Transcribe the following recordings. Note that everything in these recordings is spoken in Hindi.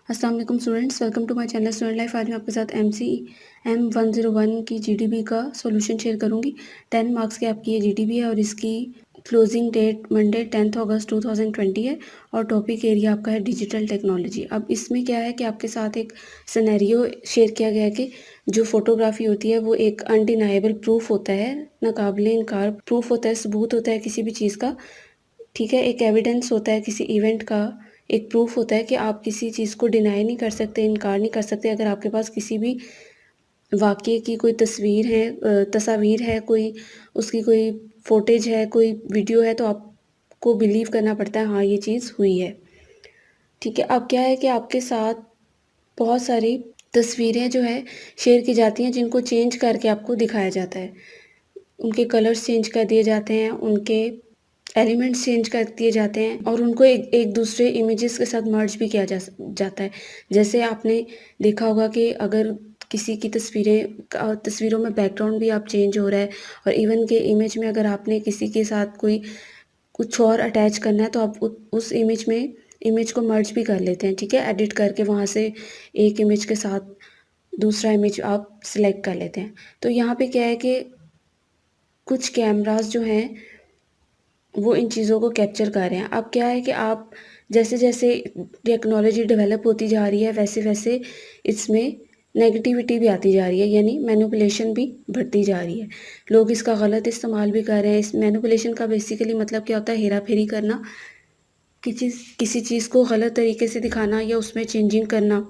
अस्सलाम वालेकुम students, welcome to my channel student life. आज मैं आपके साथ MCM 101 की जीडीबी का सॉल्यूशन शेयर करूंगी। 10 मार्क्स की आपकी ये जीडीबी है और इसकी क्लोजिंग डेट मंडे 10 अगस्त 2020 है और टॉपिक एरिया आपका है डिजिटल टेक्नोलॉजी। अब इसमें क्या है कि आपके साथ एक सिनेरियो शेयर किया गया है कि जो फोटोग्राफी होती है वो एक अनडिनाएबल प्रूफ होता है, नाकाबिले इनकार प्रूफ होता है, सबूत होता है किसी भी चीज़ का। ठीक है, एक एविडेंस होता है किसी इवेंट का, एक प्रूफ होता है कि आप किसी चीज़ को डिनाई नहीं कर सकते, इनकार नहीं कर सकते। अगर आपके पास किसी भी वाक़ये की कोई तस्वीर है, तस्वीर है, कोई उसकी कोई फुटेज है, कोई वीडियो है, तो आपको बिलीव करना पड़ता है हाँ ये चीज़ हुई है। ठीक है, अब क्या है कि आपके साथ बहुत सारी तस्वीरें जो है शेयर की जाती हैं जिनको चेंज करके आपको दिखाया जाता है। उनके कलर्स चेंज कर दिए जाते हैं, उनके एलिमेंट्स चेंज कर दिए जाते हैं और उनको एक एक दूसरे इमेजेस के साथ मर्ज भी किया जाता है। जैसे आपने देखा होगा कि अगर किसी की तस्वीरों में बैकग्राउंड भी आप चेंज हो रहा है और इवन के इमेज में अगर आपने किसी के साथ कोई कुछ और अटैच करना है तो आप उस इमेज को मर्ज भी कर लेते हैं। ठीक है, एडिट करके वहाँ से एक इमेज के साथ दूसरा इमेज आप सिलेक्ट कर लेते हैं। तो यहाँ पे क्या है कि कुछ कैमरास जो हैं वो इन चीज़ों को कैप्चर कर रहे हैं। अब क्या है कि आप जैसे जैसे टेक्नोलॉजी डेवलप होती जा रही है वैसे वैसे इसमें नेगेटिविटी भी आती जा रही है, यानी मैनिपुलेशन भी बढ़ती जा रही है। लोग इसका गलत इस्तेमाल भी कर रहे हैं। इस मैनिपुलेशन का बेसिकली मतलब क्या होता है, हेरा फेरी करना, किसी चीज़ को गलत तरीके से दिखाना या उसमें चेंजिंग करना।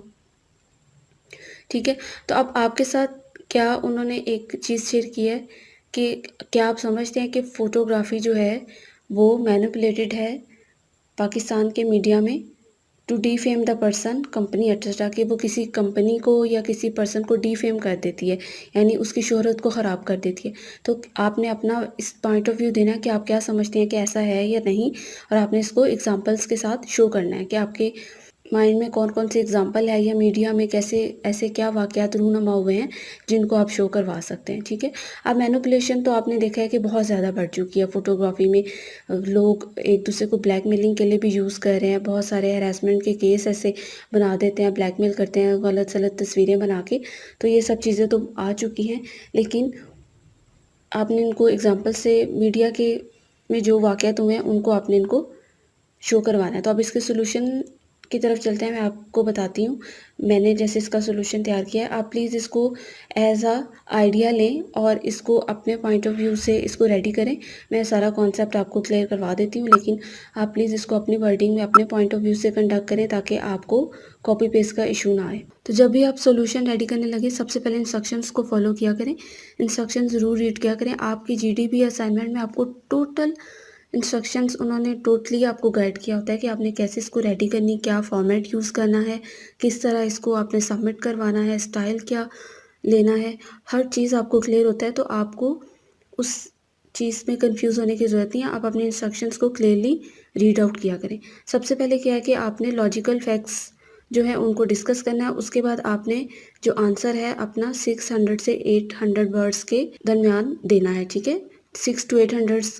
ठीक है, तो अब आपके साथ क्या उन्होंने एक चीज़ शेयर की है कि क्या आप समझते हैं कि फ़ोटोग्राफ़ी जो है वो मैनिपुलेटेड है पाकिस्तान के मीडिया में to defame the person company etcetera, कि वो किसी कंपनी को या किसी पर्सन को डिफेम कर देती है, यानी उसकी शोहरत को ख़राब कर देती है। तो आपने अपना इस पॉइंट ऑफ व्यू देना है कि आप क्या समझते हैं कि ऐसा है या नहीं, और आपने इसको एग्जांपल्स के साथ शो करना है कि आपके माइंड में कौन कौन से एग्जांपल है या मीडिया में कैसे ऐसे क्या वाक़यात रूनुमा हुए हैं जिनको आप शो करवा सकते हैं। ठीक है, अब मैनिपुलेशन तो आपने देखा है कि बहुत ज़्यादा बढ़ चुकी है फ़ोटोग्राफ़ी में। लोग एक दूसरे को ब्लैकमेलिंग के लिए भी यूज़ कर रहे हैं। बहुत सारे हैरेसमेंट के केस ऐसे बना देते हैं, ब्लैकमेल करते हैं गलत सलत तस्वीरें बना के। तो ये सब चीज़ें तो आ चुकी हैं, लेकिन आपने इनको एग्जाम्पल से मीडिया के में जो वाक़यात हुए हैं उनको आपने इनको शो करवाना है। तो अब इसके सॉल्यूशन की तरफ चलते हैं, मैं आपको बताती हूँ। मैंने जैसे इसका सॉल्यूशन तैयार किया है, आप प्लीज़ इसको एज़ अ आइडिया लें और इसको अपने पॉइंट ऑफ व्यू से इसको रेडी करें। मैं सारा कॉन्सेप्ट आपको क्लियर करवा देती हूँ, लेकिन आप प्लीज़ इसको अपनी वर्डिंग में अपने पॉइंट ऑफ व्यू से कंडक्ट करें ताकि आपको कॉपी पेस्ट का इशू ना आए। तो जब भी आप सॉल्यूशन रेडी करने लगे सबसे पहले इंस्ट्रक्शंस को फॉलो किया करें, इंस्ट्रक्शन ज़रूर रीड किया करें। आपकी जीडीपी असाइनमेंट में आपको टोटल इंस्ट्रक्शंस उन्होंने टोटली आपको गाइड किया होता है कि आपने कैसे इसको रेडी करनी, क्या फॉर्मेट यूज़ करना है, किस तरह इसको आपने सबमिट करवाना है, स्टाइल क्या लेना है, हर चीज़ आपको क्लियर होता है। तो आपको उस चीज़ में कंफ्यूज होने की ज़रूरत नहीं है। आप अपने इंस्ट्रक्शंस को क्लियरली रीड आउट किया करें। सबसे पहले क्या है कि आपने लॉजिकल फैक्ट्स जो है उनको डिस्कस करना है। उसके बाद आपने जो आंसर है अपना 600 से 800 वर्ड्स के दरमियान देना है। ठीक है, 6 to 800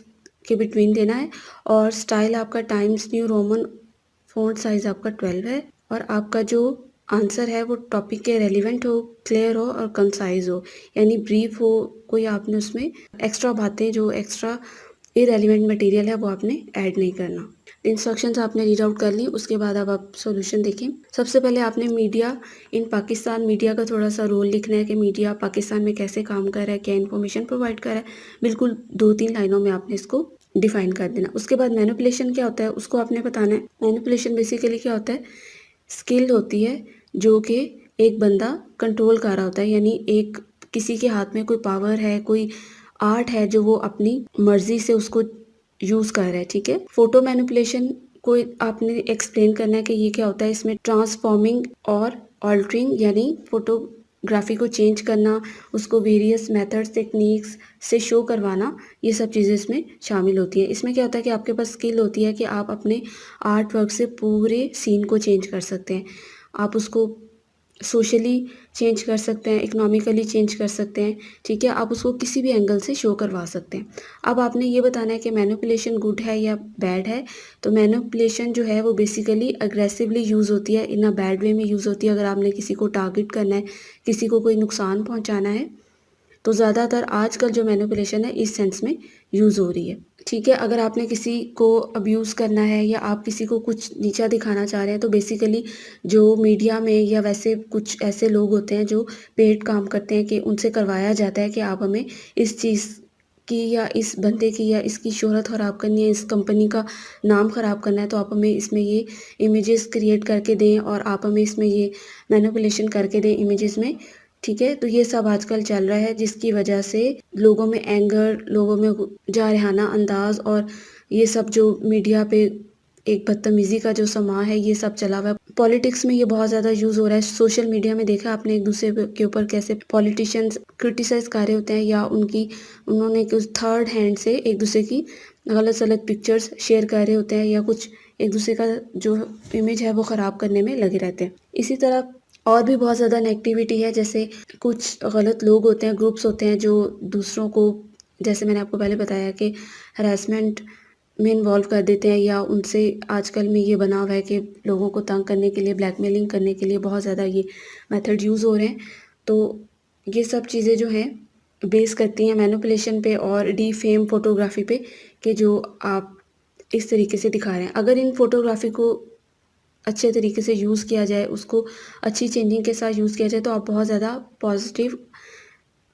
के बिटवीन देना है। और स्टाइल आपका times new Roman, font size आपका 12 है और आपका जो आंसर है वो टॉपिक के रेलिवेंट हो, क्लियर हो और कंसाइज हो, यानी ब्रीफ हो। कोई आपने उसमें एक्स्ट्रा बातें, जो एक्स्ट्रा इरेलीवेंट मटेरियल है वो आपने ऐड नहीं करना। इंस्ट्रक्शंस आपने रीड आउट कर ली, उसके बाद अब आप सॉल्यूशन देखें। सबसे पहले आपने मीडिया इन पाकिस्तान, मीडिया का थोड़ा सा रोल लिखना है कि मीडिया पाकिस्तान में कैसे काम कर रहा है, क्या इन्फॉर्मेशन प्रोवाइड कर रहा है। बिल्कुल 2-3 लाइनों में आपने इसको डिफाइन कर देना। उसके बाद मैनिपुलेशन क्या होता है उसको आपने बताना है। मैनिपुलेशन बेसिकली क्या होता है, स्किल होती है जो कि एक बंदा कंट्रोल कर रहा होता है, यानी एक किसी के हाथ में कोई पावर है, कोई आर्ट है जो वो अपनी मर्जी से उसको यूज़ कर रहा है। ठीक है, फोटो मैनिपुलेशन को आपने एक्सप्लेन करना है कि ये क्या होता है। इसमें ट्रांसफॉर्मिंग और ऑल्टरिंग, यानी फोटोग्राफी को चेंज करना, उसको वेरियस मेथड्स टेक्निक्स से शो करवाना, ये सब चीज़ें इसमें शामिल होती हैं। इसमें क्या होता है कि आपके पास स्किल होती है कि आप अपने आर्ट वर्क से पूरे सीन को चेंज कर सकते हैं। आप उसको सोशली चेंज कर सकते हैं, इकोनॉमिकली चेंज कर सकते हैं, ठीक है? आप उसको किसी भी एंगल से शो करवा सकते हैं। अब आपने ये बताना है कि मैनिपुलेशन गुड है या बैड है। तो मैनिपुलेशन जो है वो बेसिकली अग्रेसिवली यूज़ होती है, इन अ बैड वे में यूज़ होती है। अगर आपने किसी को टारगेट करना है, किसी को कोई नुकसान पहुँचाना है, तो ज़्यादातर आजकल जो मैनिपुलेशन है इस सेंस में यूज़ हो रही है, ठीक है? अगर आपने किसी को अब्यूज़ करना है या आप किसी को कुछ नीचा दिखाना चाह रहे हैं, तो बेसिकली जो मीडिया में या वैसे कुछ ऐसे लोग होते हैं जो पेड काम करते हैं कि उनसे करवाया जाता है कि आप हमें इस चीज़ की या इस बंदे की या इसकी शोहरत ख़राब करनी है, इस कंपनी का नाम ख़राब करना है, तो आप हमें इसमें ये इमेजेस क्रिएट करके दें और आप हमें इसमें ये मैनिपुलेशन करके दें इमेजेस में, ठीक है? तो ये सब आजकल चल रहा है, जिसकी वजह से लोगों में एंगर, लोगों में जारहाना अंदाज़ और ये सब जो मीडिया पे एक बदतमीज़ी का जो समा है, ये सब चला हुआ है। पॉलिटिक्स में ये बहुत ज़्यादा यूज़ हो रहा है। सोशल मीडिया में देखा आपने एक-दूसरे के ऊपर कैसे पॉलिटिशियंस क्रिटिसाइज़ कर रहे होते हैं या उन्होंने कुछ थर्ड हैंड से एक-दूसरे की गलत-सलत पिक्चर्स शेयर कर रहे होते हैं या कुछ एक-दूसरे का जो इमेज है वो ख़राब करने में लगे रहते हैं। इसी तरह और भी बहुत ज़्यादा नेगेटिविटी है, जैसे कुछ गलत लोग होते हैं, ग्रुप्स होते हैं जो दूसरों को, जैसे मैंने आपको पहले बताया कि हैरेसमेंट में इन्वॉल्व कर देते हैं या उनसे आजकल में ये बना हुआ है कि लोगों को तंग करने के लिए, ब्लैकमेलिंग करने के लिए बहुत ज़्यादा ये मेथड यूज़ हो रहे हैं। तो ये सब चीज़ें जो हैं बेस करती हैं मैनिपुलेशन पे और डीफेम फ़ोटोग्राफ़ी पे कि जो आप इस तरीके से दिखा रहे हैं। अगर इन फ़ोटोग्राफ़ी को अच्छे तरीके से यूज़ किया जाए, उसको अच्छी चेंजिंग के साथ यूज़ किया जाए, तो आप बहुत ज़्यादा पॉजिटिव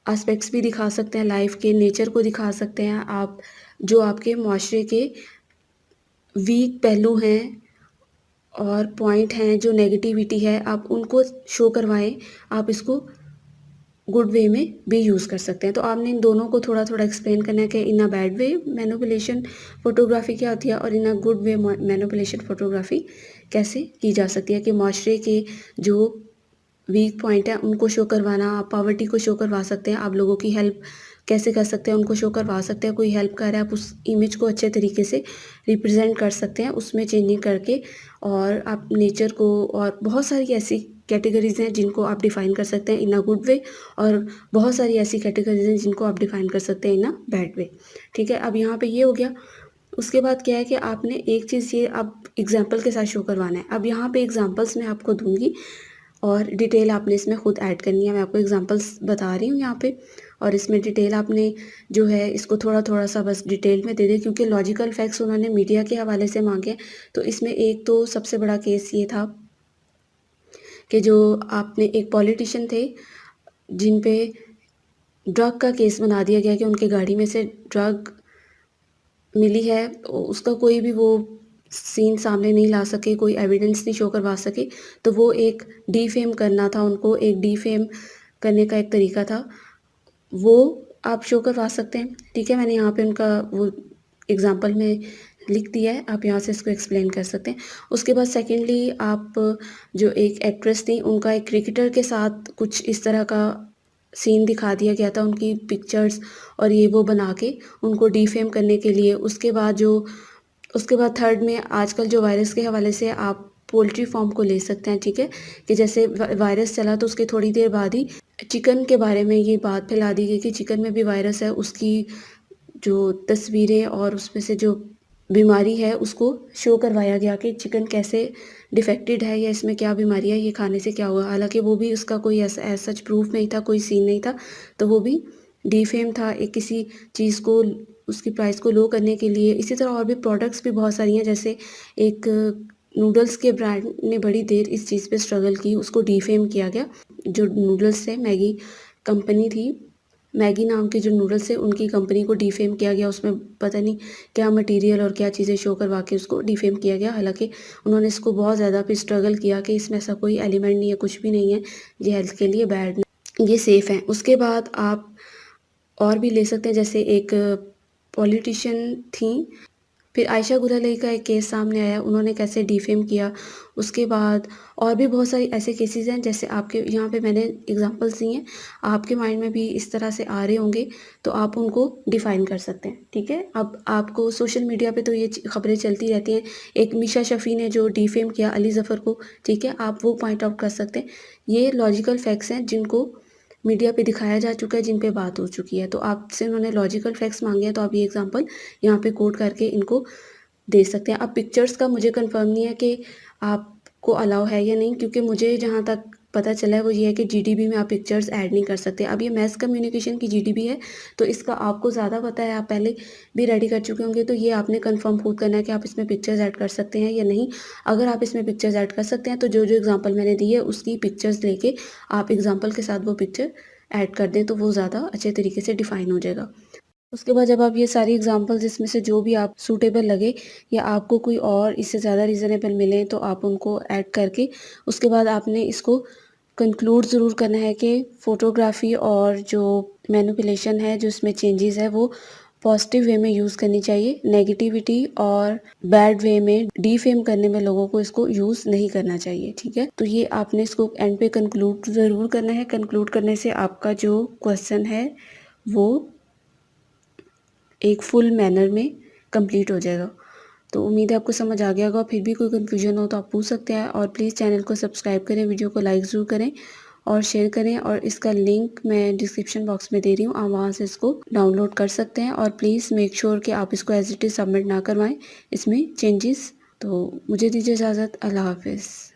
एस्पेक्ट्स भी दिखा सकते हैं, लाइफ़ के नेचर को दिखा सकते हैं। आप जो आपके माशरे के वीक पहलू हैं और पॉइंट हैं, जो नेगेटिविटी है, आप उनको शो करवाएँ। आप इसको गुड वे में भी यूज़ कर सकते हैं। तो आपने इन दोनों को थोड़ा-थोड़ा एक्सप्लेन करना है कि in a bad way manipulation photography क्या होती है और in a good way manipulation photography कैसे की जा सकती है, कि माशरे के जो वीक पॉइंट है उनको शो करवाना, आप पॉवर्टी को शो करवा सकते हैं, आप लोगों की हेल्प कैसे कर सकते हैं उनको शो करवा सकते हैं। कोई हेल्प कर रहा है, आप उस इमेज को अच्छे तरीके से रिप्रेजेंट कर सकते हैं उसमें चेंजिंग करके, और आप नेचर को, और बहुत सारी ऐसी कैटेगरीज़ हैं जिनको आप डिफ़ाइन कर सकते हैं इन अ गुड वे, और बहुत सारी ऐसी कैटेगरीज़ हैं जिनको आप डिफ़ाइन कर सकते हैं इन अ बैड वे, ठीक है? अब यहाँ पे ये हो गया। उसके बाद क्या है कि आपने एक चीज़ ये आप एग्ज़ाम्पल के साथ शो करवाना है। अब यहाँ पे एग्ज़ाम्पल्स मैं आपको दूँगी और डिटेल आपने इसमें खुद ऐड करनी है। मैं आपको एग्ज़ाम्पल्स बता रही हूँ यहाँ पे, और इसमें डिटेल आपने जो है इसको थोड़ा-थोड़ा सा बस डिटेल में दे दें, क्योंकि लॉजिकल फैक्ट्स उन्होंने मीडिया के हवाले से माँगे हैं। तो इसमें एक तो सबसे बड़ा केस ये था कि जो आपने एक पॉलिटिशियन थे जिन पे ड्रग का केस बना दिया गया कि उनकी गाड़ी में से ड्रग मिली है, उसका कोई भी वो सीन सामने नहीं ला सके, कोई एविडेंस नहीं शो करवा सके, तो वो एक डिफेम करना था उनको, एक डिफेम करने का एक तरीका था, वो आप शो करवा सकते हैं, ठीक है? मैंने यहाँ पे उनका वो एग्ज़ाम्पल में लिख दिया है, आप यहाँ से इसको एक्सप्लेन कर सकते हैं। उसके बाद सेकेंडली आप जो एक एक्ट्रेस थी, उनका एक क्रिकेटर के साथ कुछ इस तरह का सीन दिखा दिया गया था, उनकी पिक्चर्स और ये वो बना के उनको डिफेम करने के लिए। उसके बाद थर्ड में आजकल जो वायरस के हवाले से आप पोल्ट्री फार्म को ले सकते हैं, ठीक है? कि जैसे वायरस चला तो उसके थोड़ी देर बाद ही चिकन के बारे में ये बात फैला दी गई कि चिकन में भी वायरस है, उसकी जो तस्वीरें और उसमें से जो बीमारी है उसको शो करवाया गया कि चिकन कैसे डिफेक्टेड है या इसमें क्या बीमारी है, ये खाने से क्या हुआ। हालाँकि वो भी उसका कोई ऐसा एज़ सच प्रूफ नहीं था, कोई सीन नहीं था, तो वो भी डिफेम था एक किसी चीज़ को, उसकी प्राइस को लो करने के लिए। इसी तरह और भी प्रोडक्ट्स भी बहुत सारी हैं, जैसे एक नूडल्स के ब्रांड ने बड़ी देर इस चीज़ पे स्ट्रगल की, उसको डिफेम किया गया। जो नूडल्स थे, मैगी कंपनी थी, मैगी नाम के जो नूडल्स थे उनकी कंपनी को डिफेम किया गया, उसमें पता नहीं क्या मटीरियल और क्या चीज़ें शो करवा के उसको डिफेम किया गया। हालाँकि उन्होंने इसको बहुत ज़्यादा फिर स्ट्रगल किया कि इसमें ऐसा कोई एलिमेंट नहीं है, कुछ भी नहीं है, ये हेल्थ के लिए बैड नहीं, ये सेफ़ है। उसके बाद आप और भी ले सकते हैं, जैसे एक पॉलिटिशियन थीं, फिर आयशा गुलाली का एक केस सामने आया, उन्होंने कैसे डिफेम किया। उसके बाद और भी बहुत सारे ऐसे केसेस हैं, जैसे आपके यहाँ पे मैंने एग्जांपल्स दिए हैं, आपके माइंड में भी इस तरह से आ रहे होंगे, तो आप उनको डिफ़ाइन कर सकते हैं, ठीक है। अब आपको सोशल मीडिया पे तो ये खबरें चलती रहती हैं। एक मिशा शफ़ी ने जो डिफेम किया अली ज़फ़र को, ठीक है, आप वो पॉइंट आउट कर सकते हैं। ये लॉजिकल फैक्ट्स हैं जिनको मीडिया पे दिखाया जा चुका है, जिन पे बात हो चुकी है। तो आपसे उन्होंने लॉजिकल फैक्ट्स माँगे हैं, तो आप ये एग्जांपल यहाँ पे कोट करके इनको दे सकते हैं। अब पिक्चर्स का मुझे कंफर्म नहीं है कि आपको अलाउ है या नहीं, क्योंकि मुझे जहाँ तक पता चला है वो ये है कि जीडीबी में आप पिक्चर्स ऐड नहीं कर सकते। अब ये मैस कम्युनिकेशन की जीडीबी है, तो इसका आपको ज़्यादा पता है, आप पहले भी रेडी कर चुके होंगे, तो ये आपने कंफर्म खुद करना है कि आप इसमें पिक्चर्स ऐड कर सकते हैं या नहीं। अगर आप इसमें पिक्चर्स ऐड कर सकते हैं, तो जो जो एग्जाम्पल मैंने दी है उसकी पिक्चर्स लेके आप एग्जाम्पल के साथ वो पिक्चर ऐड कर दें, तो वो ज़्यादा अच्छे तरीके से डिफ़ाइन हो जाएगा। उसके बाद जब आप ये सारी एग्जांपल्स इसमें से जो भी आप सूटेबल लगे या आपको कोई और इससे ज़्यादा रीज़नेबल मिले, तो आप उनको ऐड करके उसके बाद आपने इसको कंक्लूड ज़रूर करना है कि फ़ोटोग्राफ़ी और जो मैनिपुलेशन है, जो इसमें चेंजेस है, वो पॉजिटिव वे में यूज़ करनी चाहिए। नेगेटिविटी और बैड वे में डिफेम करने में लोगों को इसको यूज़ नहीं करना चाहिए, ठीक है। तो ये आपने इसको एंड पे कंक्लूड ज़रूर करना है। कंक्लूड करने से आपका जो क्वेश्चन है वो एक फुल मैनर में कंप्लीट हो जाएगा। तो उम्मीद है आपको समझ आ गया होगा। फिर भी कोई कन्फ्यूजन हो तो आप पूछ सकते हैं, और प्लीज़ चैनल को सब्सक्राइब करें, वीडियो को लाइक ज़रूर करें और शेयर करें, और इसका लिंक मैं डिस्क्रिप्शन बॉक्स में दे रही हूँ, आप वहाँ से इसको डाउनलोड कर सकते हैं। और प्लीज़ मेक श्योर कि आप इसको एज इट इज़ सबमिट ना करवाएं, इसमें चेंजेस। तो मुझे दीजिए इजाज़त। अल्लाह हाफ़िज़।